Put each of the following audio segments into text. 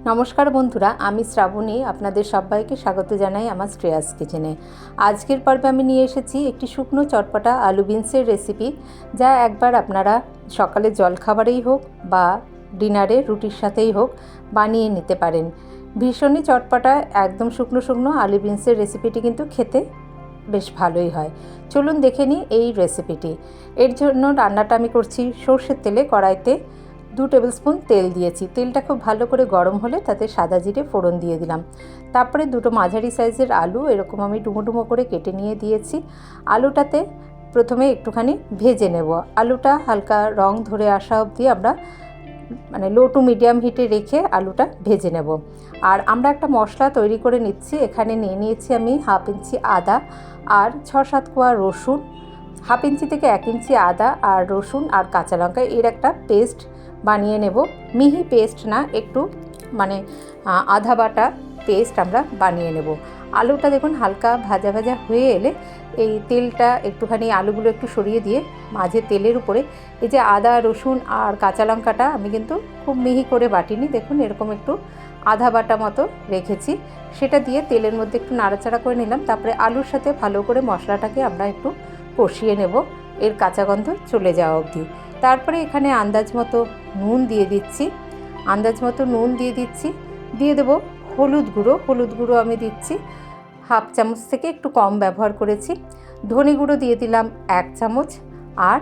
নমস্কার বন্ধুরা, আমি শ্রাবণী আপনাদের সবাইকে স্বাগত জানাই আমার শ্রেয়াস কিচেনে। আজকের পর্বে আমি নিয়ে এসেছি একটি শুকনো চটপটা আলু বিনসের রেসিপি, যা একবার আপনারা সকালে জলখাবারেই হোক বা ডিনারে রুটির সাথেই হোক বানিয়ে নিতে পারেন। ভীষণই চটপটা, একদম শুকনো শুকনো আলু বিনসের রেসিপিটি কিন্তু খেতে বেশ ভালোই হয়। চলুন দেখে নিই এই রেসিপিটি। এর জন্য রান্নাটা আমি করছি সর্ষের তেলে। কড়াইতে 2 টেবিল স্পুন তেল দিয়েছি। তেলটা খুব ভালো করে গরম হলে তাতে সাদা জিরে ফোড়ন দিয়ে দিলাম। তারপরে 2টো মাঝারি সাইজের আলু এরকম আমি ডুমো ডুমো করে কেটে নিয়ে দিয়েছি। আলুটাতে প্রথমে একটুখানি ভেজে নেব। আলুটা হালকা রং ধরে আসা অবধি আমরা লো টু মিডিয়াম হিটে রেখে আলুটা ভেজে নেব। আর আমরা একটা মশলা তৈরি করে নিচ্ছি। এখানে নিয়ে নিয়েছি আমি 1/2 ইঞ্চি আদা আর 6-7 কোয়া রসুন। 1/2 ইঞ্চি থেকে 1 ইঞ্চি আদা আর রসুন আর কাঁচা লঙ্কা, এর একটা পেস্ট বানিয়ে নেব। মিহি পেস্ট না, একটু আধা বাটা পেস্ট আমরা বানিয়ে নেব। আলুটা দেখুন হালকা ভাজা ভাজা হয়ে এলে এই তেলটা একটুখানি আলুগুলো একটু সরিয়ে দিয়ে মাঝে তেলের উপরে এই যে আদা রসুন আর কাঁচা লঙ্কাটা আমি কিন্তু খুব মিহি করে বাটিনি, দেখুন এরকম একটু আধা বাটা মতো রেখেছি, সেটা দিয়ে তেলের মধ্যে একটু নাড়াচাড়া করে নিলাম। তারপরে আলুর সাথে ভালো করে মশলাটাকে আমরা একটু কষিয়ে নেব এর কাঁচা গন্ধ চলে যাওয়া অবধি। তারপরে এখানে আন্দাজ মতো নুন দিয়ে দিচ্ছি। দিয়ে দেবো হলুদ গুঁড়ো আমি দিচ্ছি 1/2 চামচ থেকে একটু কম ব্যবহার করেছি। ধনে গুঁড়ো দিয়ে দিলাম 1 চামচ আর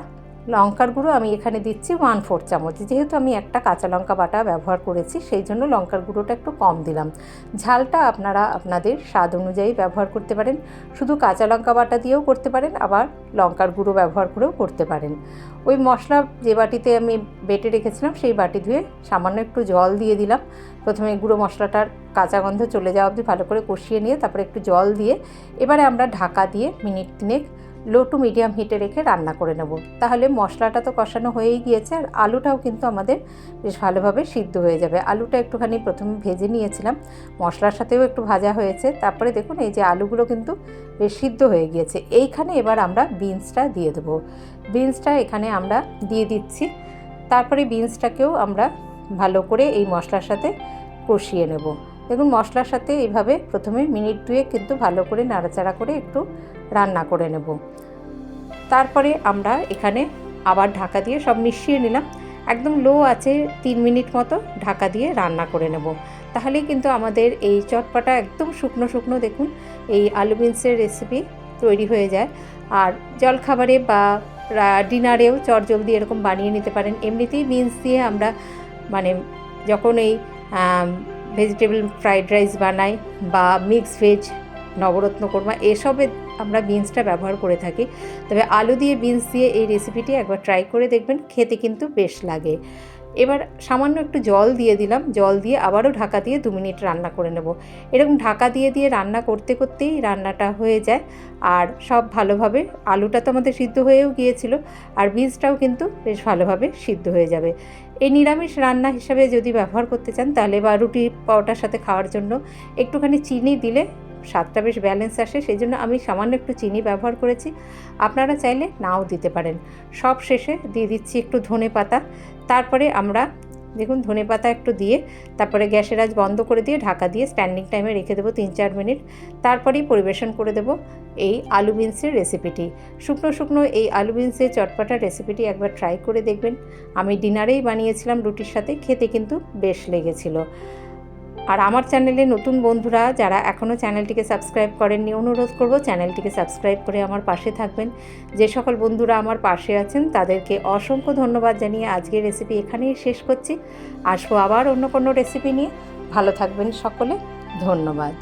লঙ্কার গুঁড়ো আমি এখানে দিচ্ছি 1/4 চামচ। যেহেতু আমি একটা কাঁচা লঙ্কা বাটা ব্যবহার করেছি সেই জন্য লঙ্কার গুঁড়োটা একটু কম দিলাম। ঝালটা আপনারা আপনাদের স্বাদ অনুযায়ী ব্যবহার করতে পারেন। শুধু কাঁচা লঙ্কা বাটা দিয়েও করতে পারেন, আবার লঙ্কার গুঁড়ো ব্যবহার করেও করতে পারেন। ওই মশলা যে বাটিতে আমি বেটে রেখেছিলাম সেই বাটি ধুয়ে সামান্য একটু জল দিয়ে দিলাম। প্রথমে গুঁড়ো মশলাটার কাঁচা গন্ধ চলে যাওয়া অবধি ভালো করে কষিয়ে নিয়ে তারপরে একটু জল দিয়ে এবারে আমরা ঢাকা দিয়ে মিনিট 3 লো টু মিডিয়াম হিটে রেখে রান্না করে নেব। তাহলে মশলাটা তো কষানো হয়েই গিয়েছে আর আলুটাও কিন্তু আমাদের বেশ ভালোভাবে সিদ্ধ হয়ে যাবে। আলুটা একটুখানি প্রথমে ভেজে নিয়েছিলাম, মশলার সাথেও একটু ভাজা হয়েছে। তারপরে দেখুন এই যে আলুগুলো কিন্তু বেশ সিদ্ধ হয়ে গিয়েছে। এইখানে এবার আমরা বিনসটা দিয়ে দেবো। বিনসটা এখানে আমরা দিয়ে দিচ্ছি। তারপরে বিনসটাকেও আমরা ভালো করে এই মশলার সাথে কষিয়ে নেব। দেখুন মশলার সাথে এইভাবে প্রথমে মিনিট 2 কিন্তু ভালো করে নাড়াচাড়া করে একটু রান্না করে নেব। তারপরে আমরা এখানে আবার ঢাকা দিয়ে সব মিশিয়ে নিলাম। একদম লো আছে 3 মিনিট মতো ঢাকা দিয়ে রান্না করে নেব। তাহলেই কিন্তু আমাদের এই চটপটা একদম শুকনো শুকনো দেখুন এই আলু বিনসের রেসিপি তৈরি হয়ে যায়। আর জলখাবারে বা ডিনারেও চটজলদি এরকম বানিয়ে নিতে পারেন। এমনিতেই বিনস দিয়ে আমরা যখন এই ভেজিটেবল ফ্রাইড রাইস বানাই বা মিক্স ভেজ নবরত্ন কোরমা এসবে আমরা বিনসটা ব্যবহার করে থাকি। তবে আলু দিয়ে বিনস দিয়ে এই রেসিপিটি একবার ট্রাই করে দেখবেন, খেতে কিন্তু বেশ লাগে। এবার সামান্য একটু জল দিয়ে দিলাম, জল দিয়ে আবারও ঢাকা দিয়ে 2 মিনিট রান্না করে নেব। এরকম ঢাকা দিয়ে রান্না করতে করতেই রান্নাটা হয়ে যায় আর সব ভালোভাবে আলুটা তো আমাদের সিদ্ধ হয়েও গিয়েছিল আর বিনসটাও কিন্তু বেশ ভালোভাবে সিদ্ধ হয়ে যাবে। এই নিরামিষ রান্না হিসাবে যদি ব্যবহার করতে চান তাহলে বা রুটি পরোটার সাথে খাওয়ার জন্য একটুখানি চিনি দিলে স্বাদটা বেশ ব্যালেন্স আসে, সেই জন্য আমি সামান্য একটু চিনি ব্যবহার করেছি। আপনারা চাইলে নাও দিতে পারেন। সব শেষে দিয়ে দিচ্ছি একটু ধনেপাতা। তারপরে আমরা দেখুন ধনেপাতা একটু দিয়ে তারপরে গ্যাসের আঁচ বন্ধ করে দিয়ে ঢাকা দিয়ে স্ট্যান্ডিং টাইমে রেখে দেবো 3-4 মিনিট। তারপরেই পরিবেশন করে দেবো এই আলু বিনসের রেসিপিটি। শুকনো শুকনো এই আলু বিনসের চটপটা রেসিপিটি একবার ট্রাই করে দেখবেন। আমি ডিনারেই বানিয়েছিলাম রুটির সাথে, খেতে কিন্তু বেশ লেগেছিল। আর আমার চ্যানেলে নতুন বন্ধুরা যারা এখনও চ্যানেলটিকে সাবস্ক্রাইব করেননি, অনুরোধ করব চ্যানেলটিকে সাবস্ক্রাইব করে আমার পাশে থাকবেন। যে সকল বন্ধুরা আমার পাশে আছেন তাদেরকে অসংখ্য ধন্যবাদ জানিয়ে আজকের রেসিপি এখানেই শেষ করছি। আসবো আবার অন্য কোনো রেসিপি নিয়ে। ভালো থাকবেন সকলে, ধন্যবাদ।